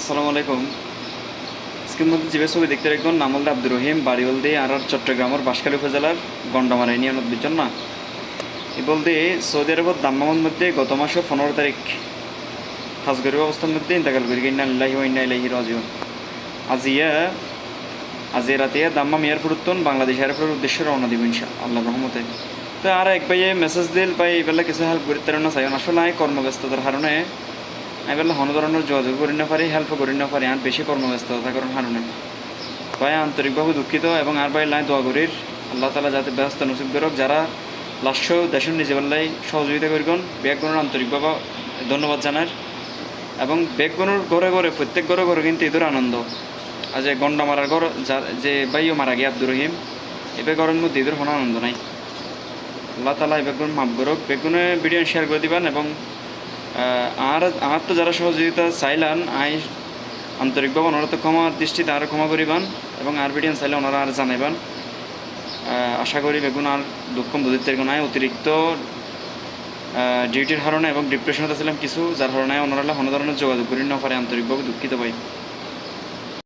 আসসালামু আলাইকুম। আজকের মধ্যে যে ছবি দেখতে রাখবেন নাম হল আব্দুর রহিম, বাড়ি বলতে আর চট্টগ্রামের বাঁশখালী উপজেলার গন্ডামারা ইউনিয়নত বুঝছেন না। এই বলতে সৌদি আরবের দাম্মামের মধ্যে গত মাসের 15 তারিখ হাজগরিব অবস্থার মধ্যে ইন্তেকাল করি ইন্না লিল্লাহি ওয়া ইন্না ইলাইহি রাজিউন। আজি রাতে দাম্মাম এয়ারপোর্ট বাংলাদেশ এয়ারপোর্টের উদ্দেশ্যে রওনা দিব আল্লাহর রহমতে। তো আর এক ভাইয়ে মেসেজ দিল ভাই এবেলা কিছু হেল্প করতে না চাই আসলে আমি কর্মব্যস্ততার কারণে আমি বললাম কোনো ধরনের যোগাযোগ করি না পারি, হেল্পও করি না পারি, আর বেশি কর্মব্যস্ততা কারণ হারণে ভাই আন্তরিকভাবে দুঃখিত। এবং আর ভাই লাই দোয়া করির আল্লাহ তালা যাতে ব্যস্ত নসিব করক, যারা লাস্য দেশের নিজে বেলায় সহযোগিতা করিগন বেগগুণের আন্তরিকভাবে ধন্যবাদ জানার। এবং বেগগুণের ঘরে ঘরে প্রত্যেক ঘরে ঘরে কিন্তু এদের আনন্দ। আজ গন্ডা মারার ঘর যে ভাইও মারা গিয়ে আব্দুর রহিম এবার ঘরের মধ্যে এদের কোনো আনন্দ নাই। আল্লাহ তালা এই বেগুন মাফ করুক। বেগুনে ভিডিও শেয়ার করে দিবেন এবং আর তো যারা সহযোগিতা চাইলেন আন্তরিকভাবে ওনারা তো ক্ষমার দৃষ্টিতে আরও ক্ষমা করিবেন এবং আর ভিডিও চাইলে ওনারা আর জানাইবেন। আশা করি বেগুন আর দুঃখ বুঝতে নাই অতিরিক্ত ডিউটির কারণে এবং ডিপ্রেশনে ছিলাম কিছু, যার কারণে ওনারা কোনো ধরনের যোগাযোগ করি না পারে, আন্তরিকভাবে দুঃখিত পাই।